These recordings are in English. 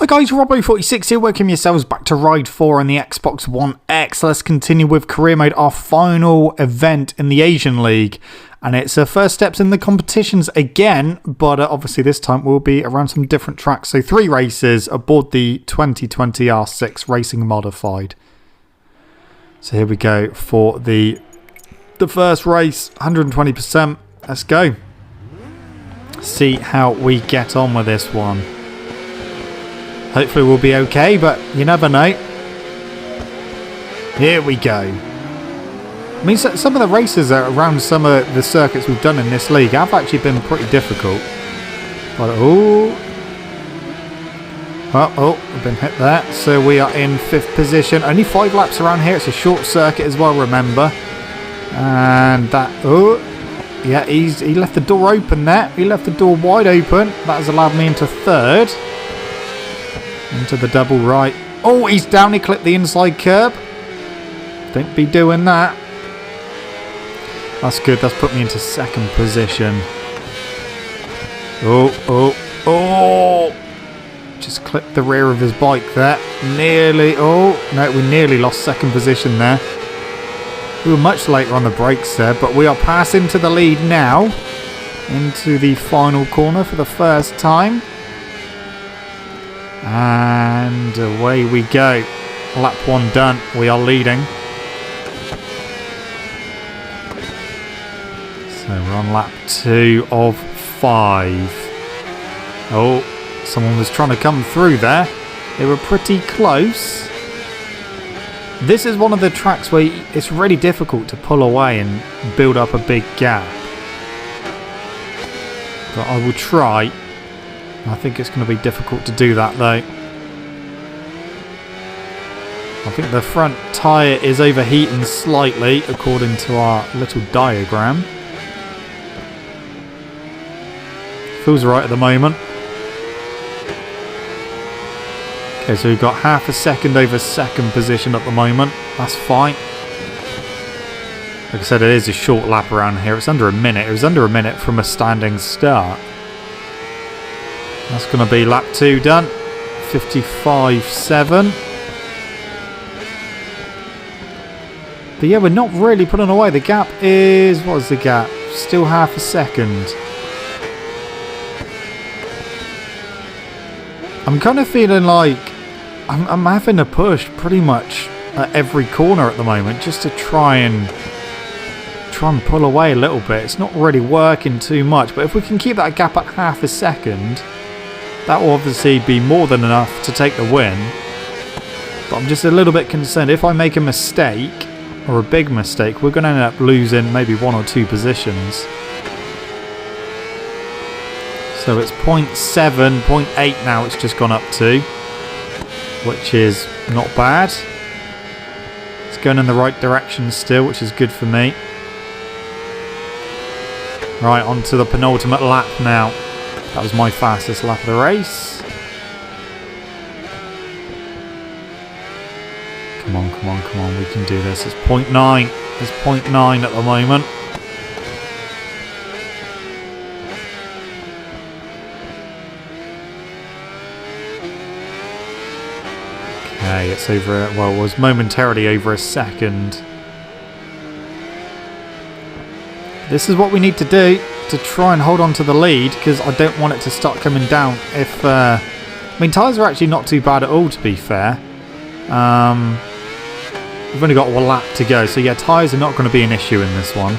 guys, Robbo46 here, welcome yourselves back to Ride 4 on the Xbox One X. Let's continue with Career Mode, our final event in the Asian League. And it's first steps in the competitions again, but obviously this time we'll be around some different tracks. So 3 races aboard the 2020 R6 Racing Modified. So here we go for the first race, 120%. Let's go. See how we get on with this one. Hopefully we'll be okay, but you never know. Here we go. I mean, some of the races around some of the circuits we've done in this league have actually been pretty difficult. But, we've been hit there. So we are in 5th position. Only 5 laps around here. It's a short circuit as well, remember. And that, yeah, he left the door open there. He left the door wide open. That has allowed me into 3rd. Into the double right. Oh, he's down. He clipped the inside curb. Don't be doing that. That's good. That's put me into 2nd position. Oh. Just clipped the rear of his bike there. Nearly. Oh, no, we nearly lost 2nd position there. We were much later on the brakes there, but we are passing to the lead now. Into the final corner for the first time. And away we go. Lap 1 done. We are leading. So we're on lap 2 of 5. Oh, someone was trying to come through there. They were pretty close. This is one of the tracks where it's really difficult to pull away and build up a big gap. But I will try. I think it's going to be difficult to do that though. I think the front tyre is overheating slightly according to our little diagram. Feels right at the moment. Okay, so we've got half a second over 2nd position at the moment. That's fine. Like I said, it is a short lap around here. It's under a minute. It was under a minute from a standing start. That's going to be lap 2 done. 55.7. But yeah, we're not really pulling away. The gap is... what is the gap? Still half a second. I'm kind of feeling like I'm having to push pretty much at every corner at the moment just to try and pull away a little bit. It's not really working too much, but if we can keep that gap at half a second, that will obviously be more than enough to take the win. But I'm just a little bit concerned. If I make a mistake, or a big mistake, we're going to end up losing maybe 1 or 2 positions. So it's 0.7, 0.8 now it's just gone up to, which is not bad. It's going in the right direction still, which is good for me. Right, on to the penultimate lap now. That was my fastest lap of the race. Come on, we can do this. It's 0.9. It's 0.9 at the moment. Okay, it's over, well, it was momentarily over a second. This is what we need to do to try and hold on to the lead, because I don't want it to start coming down. If I mean, tyres are actually not too bad at all, to be fair. We've only got 1 lap to go, so yeah, tyres are not going to be an issue in this one.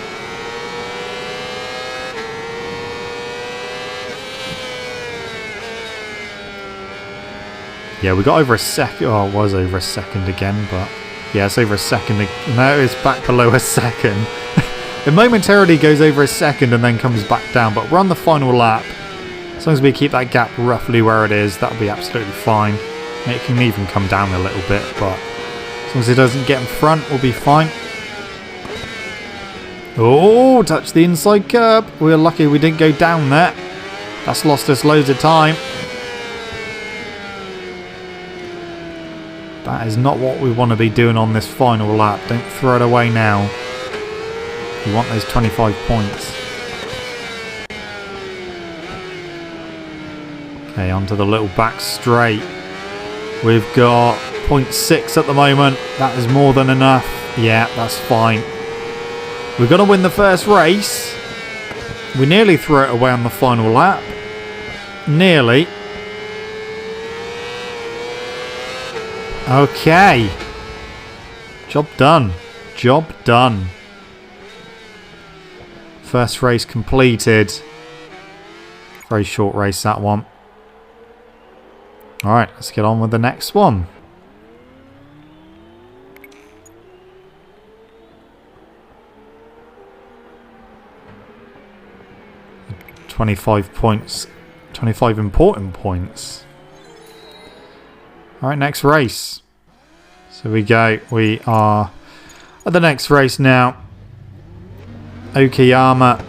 Yeah, we got over a second. Oh, it was over a second again, but yeah, it's over a second. No, it's back below a second. It momentarily goes over a second and then comes back down, but we're on the final lap. As long as we keep that gap roughly where it is, that'll be absolutely fine. It can even come down a little bit, but as long as it doesn't get in front, we'll be fine. Oh, touch the inside curb. We're lucky we didn't go down there. That's lost us loads of time. That is not what we want to be doing on this final lap. Don't throw it away now. You want those 25 points. Okay, onto the little back straight. We've got 0.6 at the moment. That is more than enough. Yeah, that's fine. We're going to win the first race. We nearly threw it away on the final lap. Nearly. Okay. Job done. Job done. First race completed. Very short race, that one. Alright, let's get on with the next one. 25 points. 25 important points. Alright, next race. So we go. We are at the next race now. Okayama.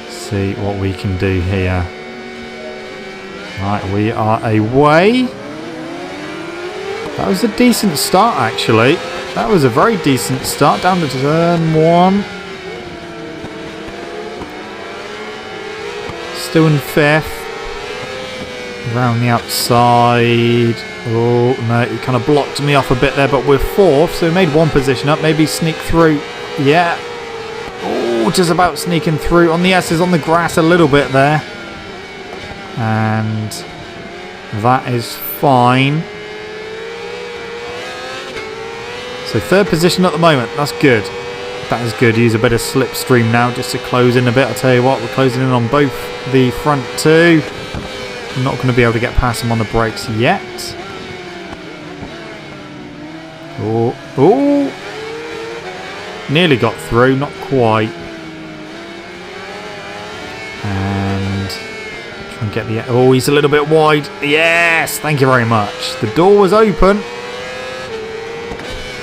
See what we can do here. Right, we are away. That was a decent start, actually. That was a very decent start. Down to turn 1. Still in 5th. Around the outside. Oh, no, it kind of blocked me off a bit there, but we're 4th, so we made one position up. Maybe sneak through. Yeah. Oh, just about sneaking through. On the S's, on the grass a little bit there. And that is fine. So 3rd position at the moment. That's good. That is good. Use a bit of slipstream now just to close in a bit. I'll tell you what, we're closing in on both the front 2. I'm not going to be able to get past them on the brakes yet. Oh, oh! Nearly got through, not quite. And try and get the... Oh, he's a little bit wide. Yes! Thank you very much. The door was open.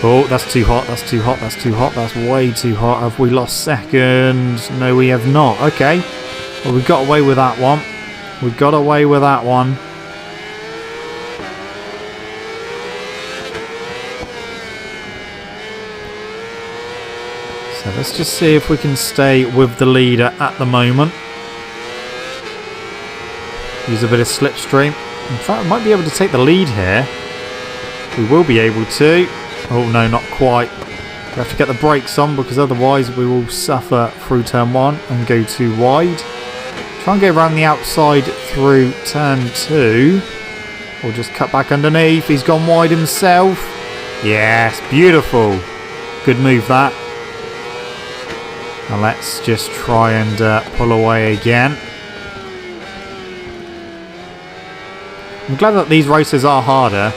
Oh, that's too hot. That's too hot. That's too hot. That's way too hot. Have we lost 2nd? No, we have not. Okay. Well, we got away with that one. We got away with that one. So let's just see if we can stay with the leader at the moment. Use a bit of slipstream. In fact, we might be able to take the lead here. We will be able to. Oh no, not quite. We have to get the brakes on because otherwise we will suffer through turn 1 and go too wide. Try and go around the outside through turn 2. Or just cut back underneath. He's gone wide himself. Yes, beautiful. Good move that. Now let's just try and pull away again. I'm glad that these races are harder.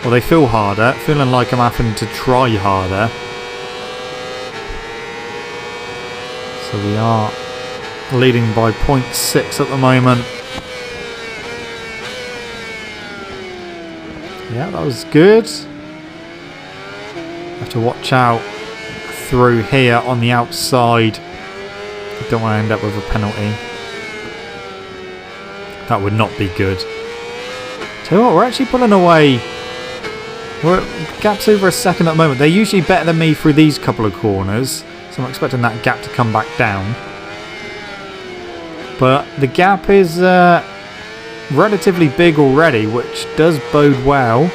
Well, they feel harder. Feeling like I'm having to try harder. So we are leading by 0.6 at the moment. Yeah, that was good. Have to watch out through here on the outside. I don't want to end up with a penalty. That would not be good. Tell you what, we're actually pulling away. We're gaps over a 2nd at the moment. They're usually better than me through these couple of corners, so I'm expecting that gap to come back down. But the gap is relatively big already, which does bode well.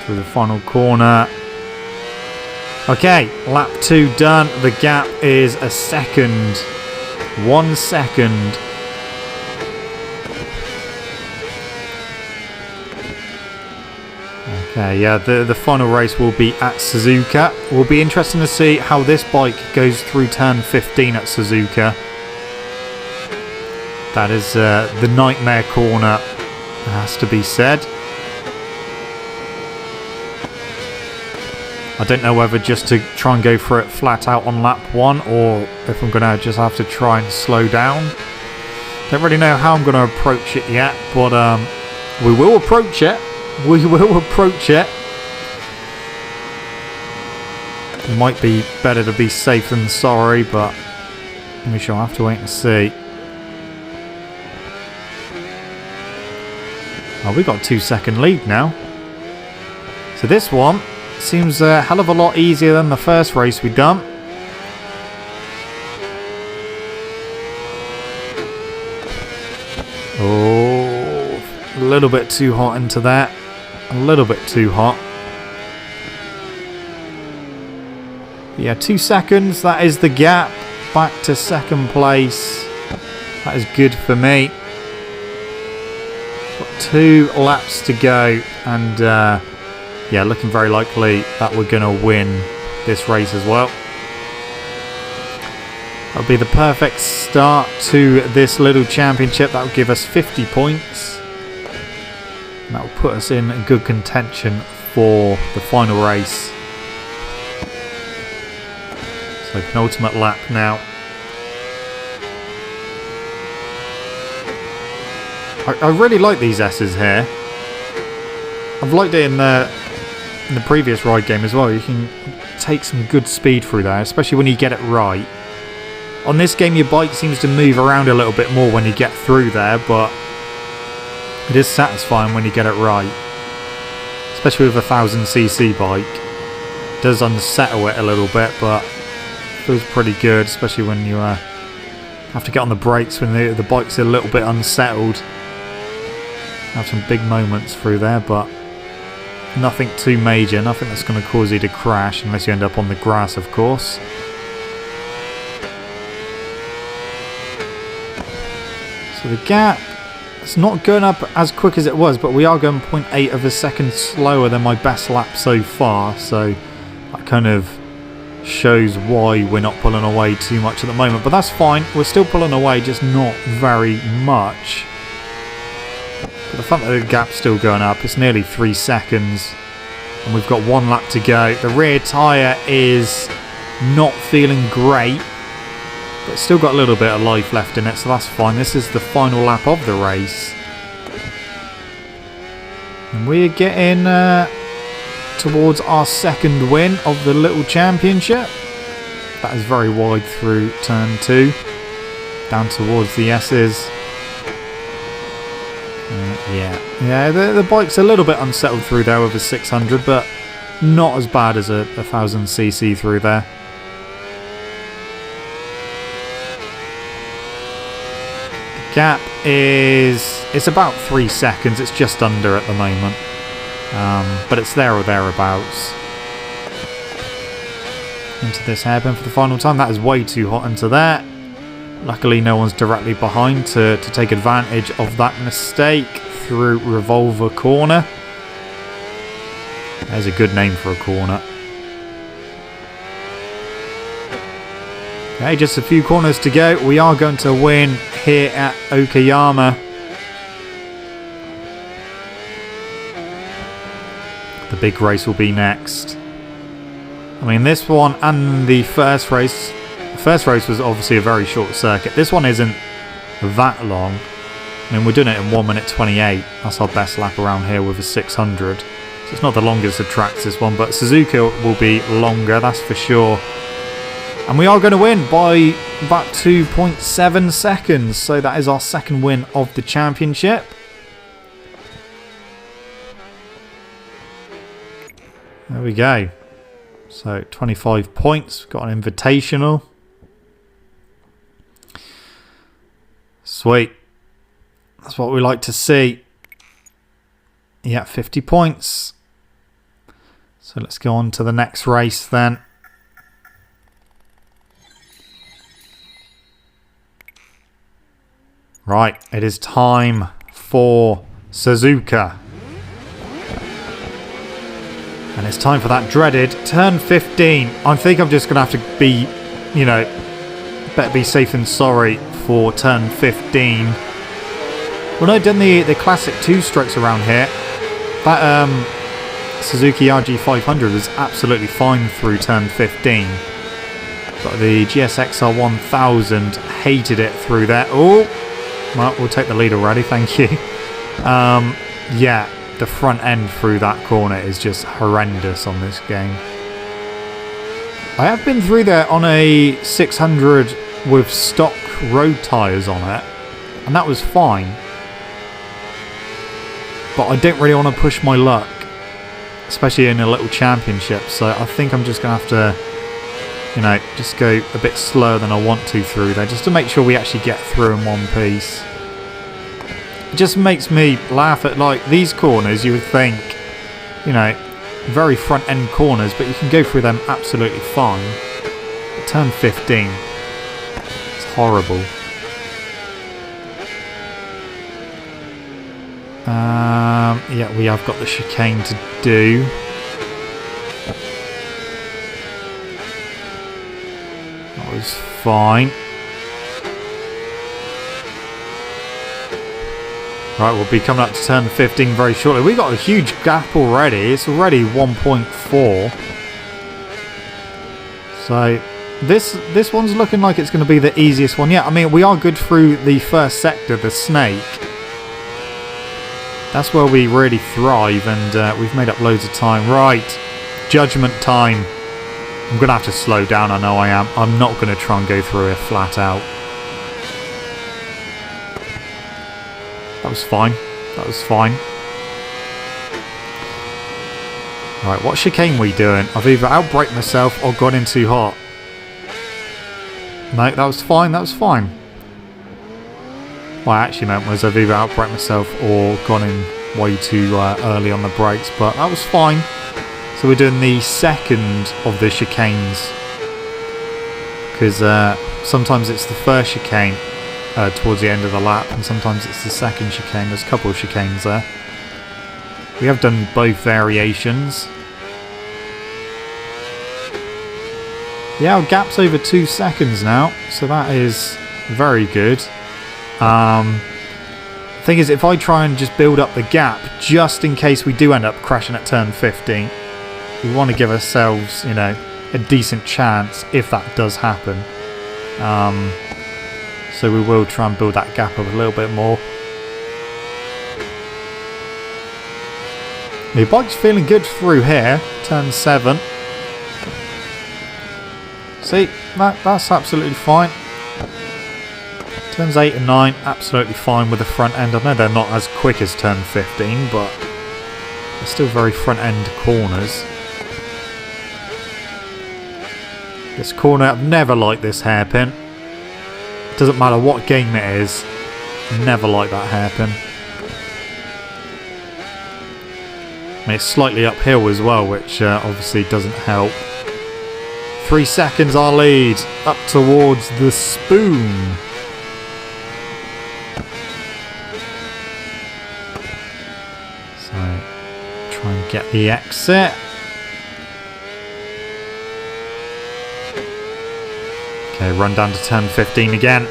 Through the final corner. Okay, lap 2 done. The gap is a 2nd. 1 second. Okay, yeah, the final race will be at Suzuka. It will be interesting to see how this bike goes through turn 15 at Suzuka. That is the nightmare corner, has to be said. I don't know whether just to try and go for it flat out on lap 1 or if I'm going to just have to try and slow down. Don't really know how I'm going to approach it yet, but we will approach it. We will approach it. It might be better to be safe than sorry, but we shall have to wait and see. Oh, we got a 2-second lead now. So this one seems a hell of a lot easier than the first race we done. A little bit too hot into that. A little bit too hot. Yeah, 2 seconds. That is the gap. Back to second place. That is good for me. Got 2 laps to go. And yeah, looking very likely that we're going to win this race as well. That'll be the perfect start to this little championship. That will give us 50 points. And that will put us in good contention for the final race. So penultimate lap now. I really like these S's here. I've liked it in the previous ride game as well. You can take some good speed through there, especially when you get it right. On this game, your bike seems to move around a little bit more when you get through there, but it is satisfying when you get it right. Especially with a 1000cc bike. It does unsettle it a little bit, but it feels pretty good, especially when you have to get on the brakes when the bike's a little bit unsettled. Have some big moments through there, but nothing too major, nothing that's going to cause you to crash, unless you end up on the grass, of course. So the gap, it's not going up as quick as it was, but we are going 0.8 of a second slower than my best lap so far, so that kind of shows why we're not pulling away too much at the moment. But that's fine, we're still pulling away, just not very much. But the fact that the gap's still going up, it's nearly 3 seconds, and we've got 1 lap to go. The rear tyre is not feeling great, but it's still got a little bit of life left in it, so that's fine. This is the final lap of the race. And we're getting towards our second win of the little championship. That is very wide through turn 2. Down towards the S's. Yeah, the bike's a little bit unsettled through there with a 600, but not as bad as a 1000cc through there. Gap it's about 3 seconds. It's just under at the moment, but it's there or thereabouts. Into this hairpin for the final time. That is way too hot into that. Luckily no one's directly behind to take advantage of that mistake through Revolver Corner. There's a good name for a corner. Okay, just a few corners to go. We are going to win here at Okayama. The big race will be next. I mean, this one and the first race. The first race was obviously a very short circuit. This one isn't that long. I mean, we're doing it in 1 minute 28. That's our best lap around here with a 600. So it's not the longest of tracks, this one, but Suzuka will be longer, that's for sure. And we are going to win by about 2.7 seconds. So that is our second win of the championship. There we go. So 25 points. Got an invitational. Sweet. That's what we like to see. Yeah, 50 points. So let's go on to the next race then. Right, it is time for Suzuka. And it's time for that dreaded turn 15. I think I'm just going to have to be, you know, better be safe than sorry for turn 15. When I've done the classic 2-strokes around here, that Suzuki RG500 was absolutely fine through turn 15. But the GSXR 1000 hated it through there. Oh! Well, we'll take the lead already, thank you. Yeah, the front end through that corner is just horrendous on this game. I have been through there on a 600 with stock road tyres on it, and that was fine. But I don't really want to push my luck, especially in a little championship, so I think I'm just going to have to, you know, just go a bit slower than I want to through there, just to make sure we actually get through in one piece. It just makes me laugh at, like, these corners. You would think, you know, very front end corners, but you can go through them absolutely fine. But turn 15, it's horrible. Yeah, we have got the chicane to do. That was fine. Right, we'll be coming up to turn 15 very shortly. We've got a huge gap already. It's already 1.4. So this one's looking like it's going to be the easiest one yet. I mean, we are good through the first sector, the snake. That's where we really thrive, and we've made up loads of time. Right, judgment time. I'm going to have to slow down, I know I am. I'm not going to try and go through it flat out. That was fine. That was fine. Right, what chicane we doing? I've either outbraked myself or gone in too hot. No, that was fine. That was fine. What I actually meant was I've either outbraked myself or gone in way too early on the brakes, but that was fine. So we're doing the second of the chicanes, because sometimes it's the first chicane towards the end of the lap, and sometimes it's the second chicane. There's a couple of chicanes there. We have done both variations. Yeah, our gap's over 2 seconds now, so that is very good. Thing is, if I try and just build up the gap, just in case we do end up crashing at turn 15, we want to give ourselves, you know, a decent chance if that does happen. So we will try and build that gap up a little bit more. The bike's feeling good through here, turn 7. See, that's absolutely fine. Turns 8 and 9, absolutely fine with the front end. I know they're not as quick as turn 15, but they're still very front end corners. This corner, I've never liked this hairpin. Doesn't matter what game it is, never like that hairpin. I mean, it's slightly uphill as well, which obviously doesn't help. 3 seconds our lead, up towards the spoon. So, try and get the exit. Okay, run down to turn 15 again.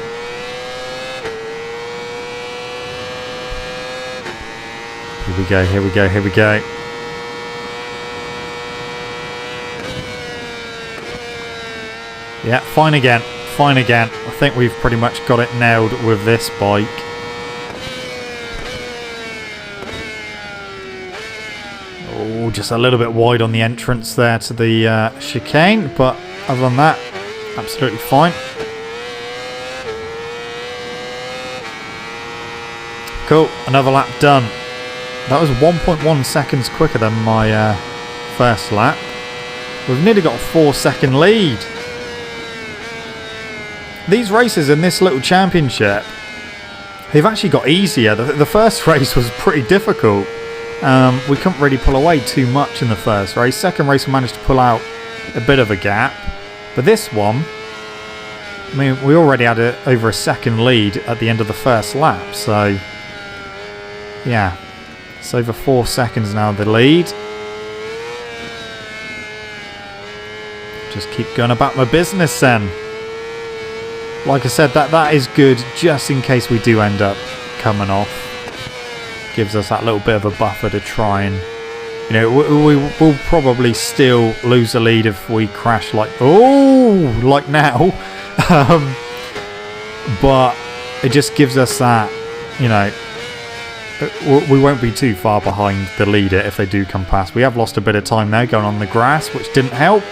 Here we go, here we go, here we go. Yeah, fine again, fine again. I think we've pretty much got it nailed with this bike. Oh, just a little bit wide on the entrance there to the chicane, but other than that, absolutely fine. Cool, another lap done. That was 1.1 seconds quicker than my first lap. We've nearly got a 4-second lead. These races in this little championship, they've actually got easier. The first race was pretty difficult. We couldn't really pull away too much in the first race. Second race we managed to pull out a bit of a gap. But this one, I mean, we already had over a second lead at the end of the first lap. So, yeah, it's over 4 seconds now the lead. Just keep going about my business then. Like I said, that is good just in case we do end up coming off. Gives us that little bit of a buffer to try and, you know, we will probably still lose the lead if we crash like now. But it just gives us that, you know, we won't be too far behind the leader if they do come past. We have lost a bit of time there going on the grass, which didn't help.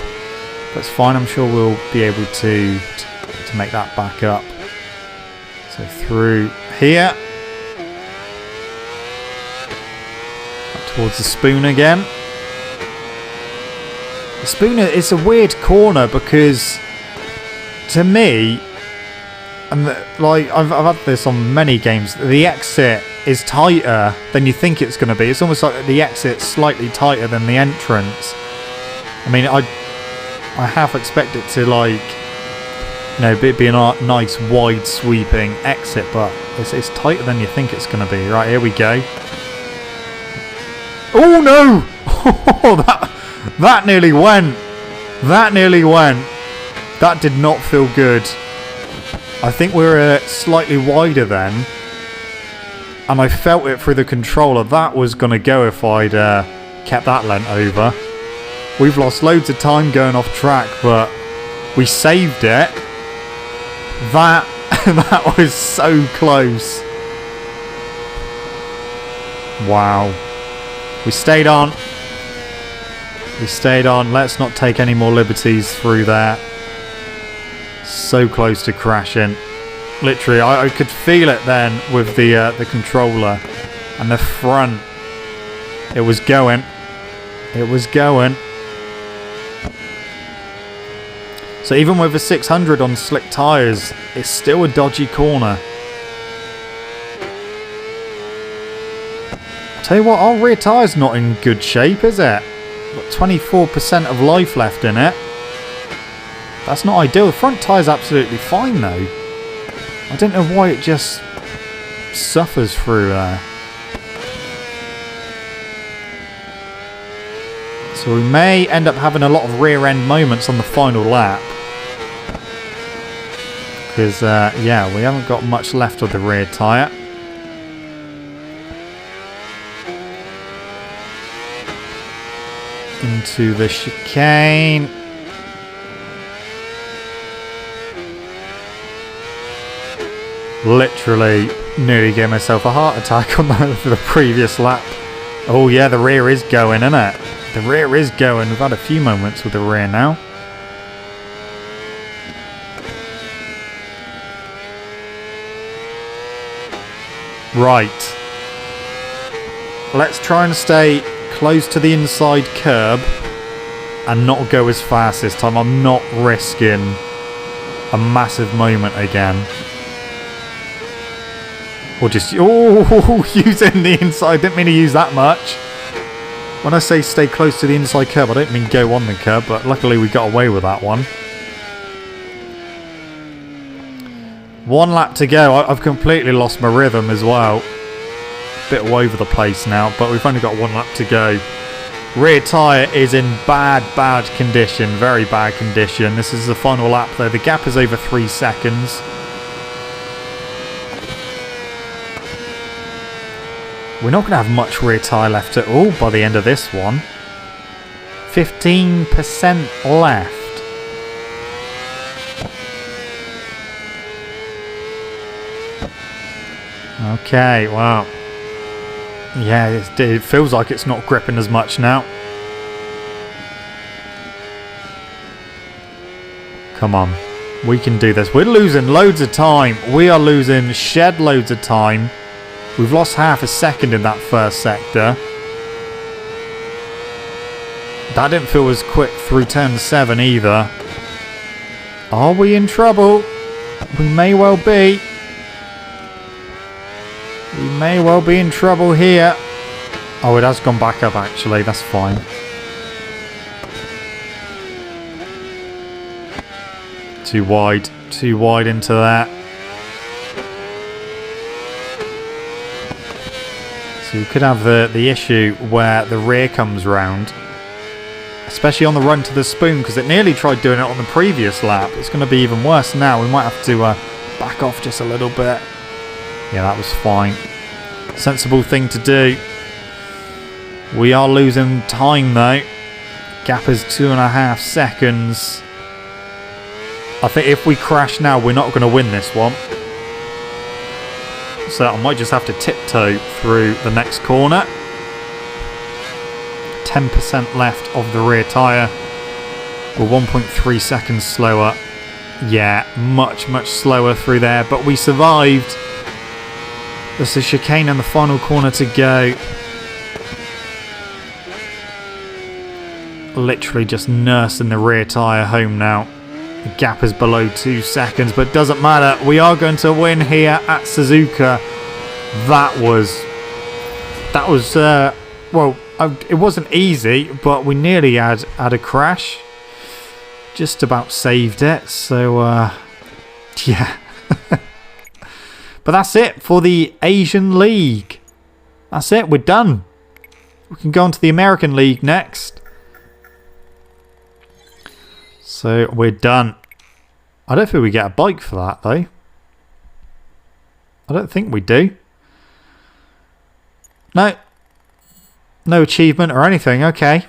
That's fine. I'm sure we'll be able to make that back up. So through here. Up towards the spoon again. The spoon is a weird corner because to me, and like I've had this on many games, the exit is tighter than you think it's going to be. It's almost like the exit's slightly tighter than the entrance. I mean, I half expect it to, like, you know, be a nice wide sweeping exit, but it's tighter than you think it's going to be. Right, here we go. Oh no! Oh, that nearly went. That nearly went. That did not feel good. I think we were slightly wider then, and I felt it through the controller. That was going to go if I'd kept that lent over. We've lost loads of time going off track, but we saved it. That was so close. Wow. We stayed on. We stayed on. Let's not take any more liberties through there. So close to crashing. Literally, I could feel it then with the controller and the front. It was going. It was going. So even with a 600 on slick tyres, it's still a dodgy corner. Tell you what, our rear tyre's not in good shape, is it? Got 24% of life left in it. That's not ideal. The front tyre's absolutely fine though. I don't know why it just suffers through there. So we may end up having a lot of rear end moments on the final lap. Because, yeah, we haven't got much left of the rear tyre. Into the chicane. Literally nearly gave myself a heart attack on the previous lap. Oh yeah, the rear is going, isn't it? The rear is going. We've had a few moments with the rear now. Right. Let's try and stay close to the inside curb and not go as fast this time. I'm not risking a massive moment again. Or just, oh, using the inside. Didn't mean to use that much. When I say stay close to the inside curb, I don't mean go on the curb, but luckily we got away with that one. One lap to go. I've completely lost my rhythm as well. Bit all over the place now, but we've only got one lap to go. Rear tyre is in bad condition. Very bad condition. This is the final lap though. The gap is over 3 seconds. We're not going to have much rear tyre left at all by the end of this one. 15% left. Okay, wow. Yeah, it feels like it's not gripping as much now. Come on. We can do this. We're losing loads of time. We are losing shed loads of time. We've lost half a second in that first sector. That didn't feel as quick through turn 7 either. Are we in trouble? We may well be. We may well be in trouble here. Oh, it has gone back up actually. That's fine. Too wide. Too wide into that. So you could have the issue where the rear comes round. Especially on the run to the spoon, because it nearly tried doing it on the previous lap. It's going to be even worse now. We might have to back off just a little bit. Yeah, that was fine. Sensible thing to do. We are losing time though. Gap is 2.5 seconds. I think if we crash now, we're not going to win this one. So I might just have to tiptoe through the next corner. 10% left of the rear tyre. We're 1.3 seconds slower. Yeah, much slower through there. But we survived. There's the chicane and the final corner to go. Literally just nursing the rear tyre home now. The gap is below 2 seconds, but doesn't matter. We are going to win here at Suzuka. That was well, it wasn't easy, but we nearly had a crash. Just about saved it. So yeah. But that's it for the Asian League. That's it, we're done. We can go on to the American League next. So we're done. I don't think we get a bike for that though. I don't think we do. No. No achievement or anything. Okay.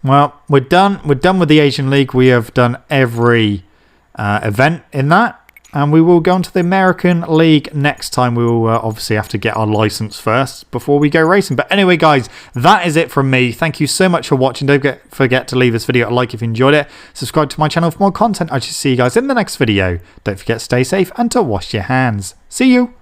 Well, we're done. We're done with the Asian League. We have done every event in that. And we will go on to the American League next time. We will obviously have to get our license first before we go racing. But anyway, guys, that is it from me. Thank you so much for watching. Don't forget to leave this video a like if you enjoyed it. Subscribe to my channel for more content. I shall see you guys in the next video. Don't forget to stay safe and to wash your hands. See you.